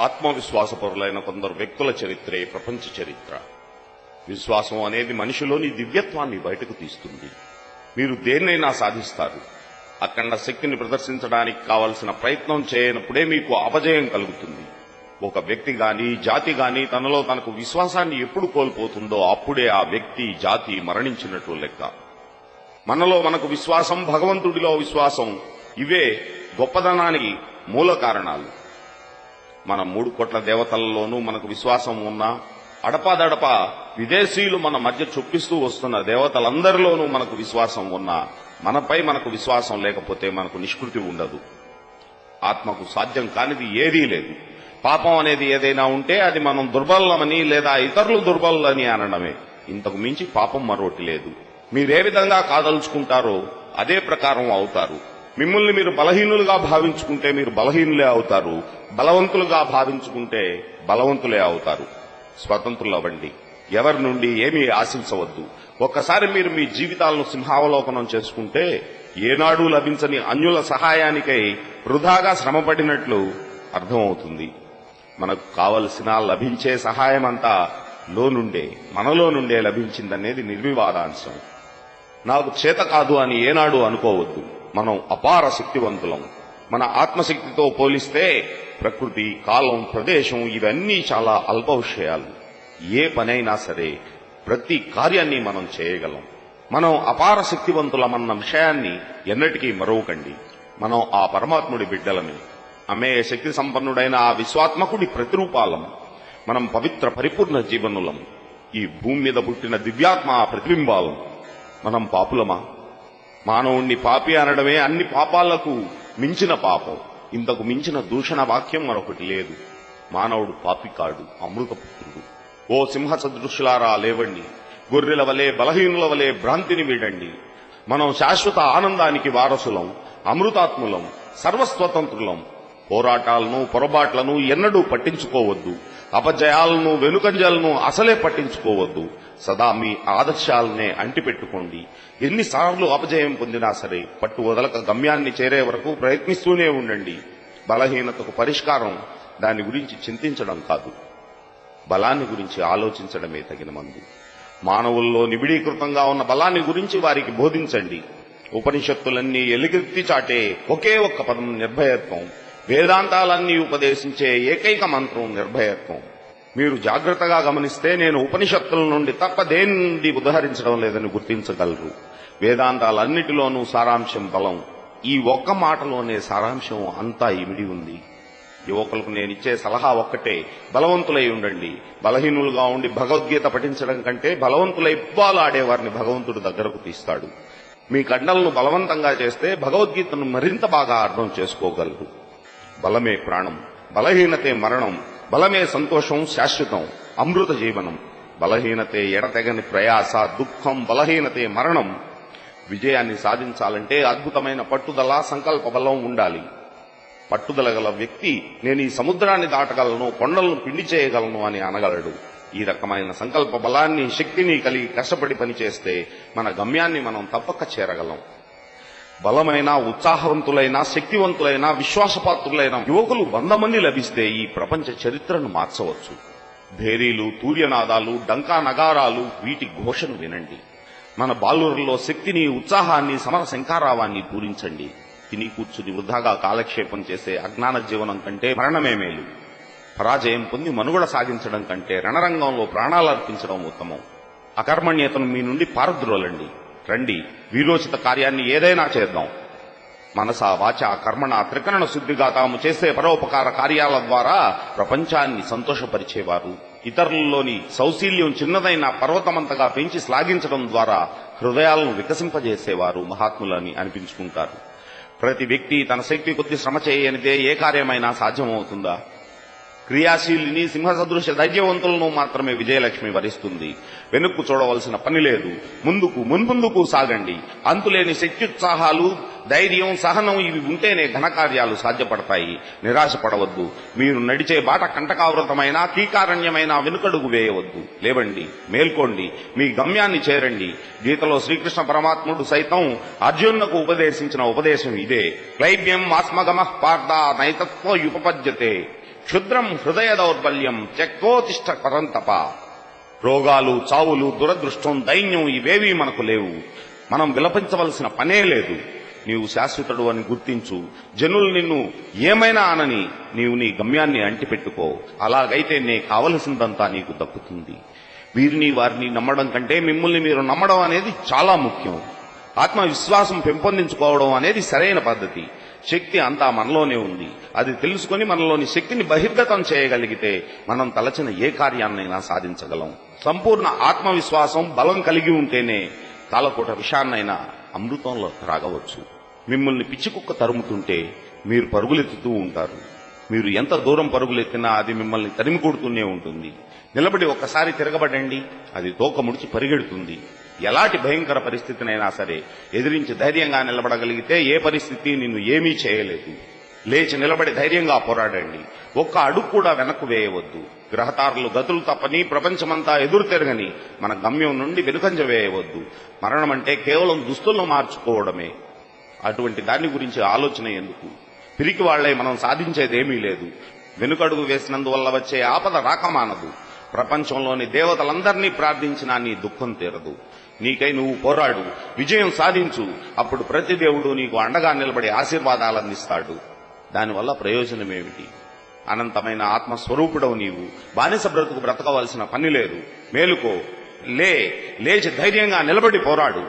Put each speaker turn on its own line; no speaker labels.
ఆత్మవిశ్వాసపరులైన కొందరు వ్యక్తుల చరిత్రే ప్రపంచ చరిత్ర. విశ్వాసం అనేది మనిషిలోని దివ్యత్వాన్ని బయటకు తీస్తుంది. మీరు దేన్నైనా సాధిస్తారు. అఖండ శక్తిని ప్రదర్శించడానికి కావలసిన ప్రయత్నం చేయనప్పుడే మీకు అపజయం కలుగుతుంది. ఒక వ్యక్తి గాని జాతి గాని తనలో తనకు విశ్వాసాన్ని ఎప్పుడు కోల్పోతుందో అప్పుడే ఆ వ్యక్తి జాతి మరణించినట్లు లెక్క. మనలో మనకు విశ్వాసం, భగవంతుడిలో విశ్వాసం, ఇవే గొప్పదనానికి మూల కారణాలు. మన 3 కోట్ల దేవతలలోనూ మనకు విశ్వాసం ఉన్నా, అడపాదడపా విదేశీయులు మన మధ్య చొప్పిస్తూ వస్తున్న దేవతలందరిలోనూ మనకు విశ్వాసం ఉన్నా, మనపై మనకు విశ్వాసం లేకపోతే మనకు నిష్కృతి ఉండదు. ఆత్మకు సాధ్యం కానిది ఏదీ లేదు. పాపం అనేది ఏదైనా ఉంటే అది మనం దుర్బలమని లేదా ఇతరులు దుర్బలని అనడమే. ఇంతకు మించి పాపం మరొకటి లేదు. మీరే విధంగా కాదలుచుకుంటారో అదే ప్రకారం అవుతారు. మిమ్మల్ని మీరు బలహీనులుగా భావించుకుంటే మీరు బలహీనులే అవుతారు. బలవంతులుగా భావించుకుంటే బలవంతులే అవుతారు. స్వతంత్రులవ్వండి. ఎవరి నుండి ఏమీ ఆశించవద్దు. ఒక్కసారి మీరు మీ జీవితాలను సింహావలోకనం చేసుకుంటే ఏనాడూ లభించని అన్యుల సహాయానికై వృధాగా శ్రమపడినట్లు అర్థమవుతుంది. మనకు కావలసిన లభించే సహాయమంతా మనలో నుండే లభించిందనేది నిర్వివాదాంశం. నాకు చేత కాదు అని ఏనాడు అనుకోవద్దు. మనం అపార శక్తివంతులం. మన ఆత్మశక్తితో పోలిస్తే ప్రకృతి, కాలం, ప్రదేశం ఇవన్నీ చాలా అల్ప విషయాలు. ఏ పనైనా సరే ప్రతి కార్యాన్ని మనం చేయగలం. మనం అపార శక్తివంతులమన్న విషయాన్ని ఎన్నటికీ మరవకండి. మనం ఆ పరమాత్ముడి బిడ్డలమే. అమేయ శక్తి సంపన్నుడైన ఆ విశ్వాత్మకుడి ప్రతిరూపాలం. మనం పవిత్ర పరిపూర్ణ జీవనులం. ఈ భూమి మీద పుట్టిన దివ్యాత్మ ప్రతిబింబాలం. మనం పాపులమా? మానవుణ్ణి పాపి అనడమే అన్ని పాపాలకు మించిన పాపం. ఇంతకు మించిన దూషణ వాక్యం మరొకటి లేదు. మానవుడు పాపి కాడు, అమృతపుత్రుడు. ఓ సింహ సదృశులారా లేవండి. గొర్రెల వలె బలహీనుల వలె భ్రాంతిని వీడండి. మనం శాశ్వత ఆనందానికి వారసులం, అమృతాత్ములం, సర్వస్వతంత్రులం. పోరాటాలను, పొరపాట్లను ఎన్నడూ పట్టించుకోవద్దు. అపజయాలను, వెనుకంజలను అసలే పట్టించుకోవద్దు. సదా మీ ఆదర్శాలనే అంటిపెట్టుకోండి. ఎన్నిసార్లు అపజయం పొందినా సరే పట్టు వదలక గమ్యాన్ని చేరే వరకు ప్రయత్నిస్తూనే ఉండండి. బలహీనతకు పరిష్కారం దాని గురించి చింతించడం కాదు, బలాన్ని గురించి ఆలోచించడమే తగిన మందు. మానవుల్లో నిబిడీకృతంగా ఉన్న బలాన్ని గురించి వారికి బోధించండి. ఉపనిషత్తులన్నీ ఎలుగెత్తి చాటే ఒకే ఒక్క పదం నిర్భయత్వం. వేదాంతాలన్నీ ఉపదేశించే ఏకైక మంత్రం నిర్భయత్వం. మీరు జాగ్రత్తగా గమనిస్తే నేను ఉపనిషత్తుల నుండి తప్ప దేని నుండి ఉదహరించడం లేదని గుర్తించగలరు. వేదాంతాలన్నిటిలోనూ సారాంశం బలం. ఈ ఒక్క మాటలోనే సారాంశం అంతా ఇమిడి ఉంది. యువకులకు నేనిచ్చే సలహా ఒక్కటే, బలవంతులై ఉండండి. బలహీనులుగా ఉండి భగవద్గీత పఠించడం కంటే బలవంతులై ఆడేవారిని భగవంతుడు దగ్గరకు తీస్తాడు. మీ కండలను బలవంతంగా చేస్తే భగవద్గీతను మరింత బాగా అర్థం చేసుకోగలరు. బలమే ప్రాణం, బలహీనతే మరణం. బలమే సంతోషం, శాశ్వతం, అమృత జీవనం. బలహీనతే ఎడతెగని ప్రయాస, దుఃఖం. బలహీనతే మరణం. విజయాన్ని సాధించాలంటే అద్భుతమైన పట్టుదల, సంకల్ప బలం ఉండాలి. పట్టుదల గల వ్యక్తి నేను ఈ సముద్రాన్ని దాటగలను, కొండలను పిండి చేయగలను అని అనగలడు. ఈ రకమైన సంకల్ప బలాన్ని, శక్తిని కలిగి కష్టపడి పనిచేస్తే మన గమ్యాన్ని మనం తప్పక చేరగలం. బలమైన, ఉత్సాహవంతులైన, శక్తివంతులైన, విశ్వాసపాత్రులైన యువకులు 100 మంది లభిస్తే ఈ ప్రపంచ చరిత్రను మార్చవచ్చు. భేరీలు, తూర్యనాదాలు, డంకా నగారాలు, వీటి ఘోషను వినండి. మన బాలురులో శక్తిని, ఉత్సాహాన్ని, సమర శంఖారావాన్ని పూరించండి. తిని కూర్చుని వృధాగా కాలక్షేపం చేసే అజ్ఞాన జీవనం కంటే మరణమే మేలు. పరాజయం పొంది మనుగడ సాగించడం కంటే రణరంగంలో ప్రాణాలర్పించడం ఉత్తమం. అకర్మణ్యతను మీ నుండి పారద్రోలండి. రండి, వీరోచిత కార్యాన్ని ఏదైనా చేద్దాం. మనస, వాచ, కర్మణ త్రికరణ శుద్ధిగా తాము చేసే పరోపకార కార్యాల ద్వారా ప్రపంచాన్ని సంతోషపరిచేవారు. ఇతరులలోని సౌశీల్యం చిన్నదైన పర్వతమంతగా పెంచి శ్లాఘించడం ద్వారా హృదయాలను వికసింపజేసేవారు మహాత్ములని అనిపించుకుంటారు. ప్రతి వ్యక్తి తన శక్తి కొద్ది శ్రమ చేయనిదే ఏ కార్యమైనా సాధ్యమవుతుందా? క్రియాశీలిని, సింహసదృశ ధైర్యవంతులను మాత్రమే విజయలక్ష్మి వరిస్తుంది. వెనుక్కు చూడవలసిన పని లేదు. ముందుకు, మున్ముందుకు సాగండి. అంతులేని శక్త్యుత్సాహాలు, ధైర్యం, సహనం ఇవి ఉంటేనే ఘనకార్యాలు సాధ్యపడతాయి. నిరాశపడవద్దు. మీరు నడిచే బాట కంటకావృతమైన, కీకారణ్యమైన వెనుకడుగు వేయవద్దు. లేవండి, మేల్కోండి, మీ గమ్యాన్ని చేరండి. గీతలో శ్రీకృష్ణ పరమాత్ముడు సైతం అర్జునునకు ఉపదేశించిన ఉపదేశం ఇదే. క్లైబ్యం ఆస్మగమః పార్థ నైతత్వయుపపద్యతే క్షుద్రం హృదయ దౌర్బల్యం త్యక్తోతిష్ట పరంతప. రోగాలు, చావులు, దురదృష్టం, దైన్యం ఇవేవీ మనకు లేవు. మనం విలపించవలసిన పనే లేదు. నీవు శాశ్వతుడు అని గుర్తించు. జనులు నిన్ను ఏమైనా అనని నీవు నీ గమ్యాన్ని అంటిపెట్టుకో. అలాగైతే నే కావలసిందంతా నీకు దక్కుతుంది. వీరిని వారిని నమ్మడం కంటే మిమ్మల్ని మీరు నమ్మడం అనేది చాలా ముఖ్యం. ఆత్మవిశ్వాసం పెంపొందించుకోవడం అనేది సరైన పద్ధతి. శక్తి అంతా మనలోనే ఉంది. అది తెలుసుకుని మనలోని శక్తిని బహిర్గతం చేయగలిగితే మనం తలచిన ఏ కార్యాన్నైనా సాధించగలం. సంపూర్ణ ఆత్మవిశ్వాసం, బలం కలిగి ఉంటేనే కాలకూట విషాన్నైనా అమృతంలో త్రాగవచ్చు. మిమ్మల్ని పిచ్చికుక్క తరుముతుంటే మీరు పరుగులెత్తుతూ ఉంటారు. మీరు ఎంత దూరం పరుగులెత్తినా అది మిమ్మల్ని తరిమి కొడుతూనే ఉంటుంది. నిలబడి ఒక్కసారి తిరగబడండి, అది తోక ముడిచి పరిగెడుతుంది. ఎలాంటి భయంకర పరిస్థితినైనా సరే ఎదిరించి ధైర్యంగా నిలబడగలిగితే ఏ పరిస్థితి నిన్ను ఏమీ చేయలేదు. లేచి నిలబడి ధైర్యంగా పోరాడండి. ఒక్క అడుగు కూడా వెనక్కు వేయవద్దు. గ్రహతారులు గతులు తప్పని, ప్రపంచమంతా ఎదురు తిరగని మన గమ్యం నుండి వెనుకంజ వేయవద్దు. మరణం అంటే కేవలం దుస్తులను మార్చుకోవడమే. అటువంటి దాని గురించి ఆలోచన ఎందుకు? పిరికి వాళ్లే మనం సాధించేదేమీ లేదు. వెనుకడుగు వేసినందువల్ల వచ్చే ఆపద రాకమానదు. ప్రపంచంలోని దేవతలందరినీ ప్రార్థించినా నీ దుఃఖం తీరదు. నీకై నువ్వు పోరాడు, విజయం సాధించు. అప్పుడు ప్రతి దేవుడు నీకు అండగా నిలబడి ఆశీర్వాదాలందిస్తాడు. దానివల్ల ప్రయోజనమేమిటి? అనంతమైన ఆత్మస్వరూపుడవు నీవు. బానిస బ్రతుకు బ్రతకవలసిన పని లేదు. మేలుకో, లేచి ధైర్యంగా నిలబడి పోరాడు.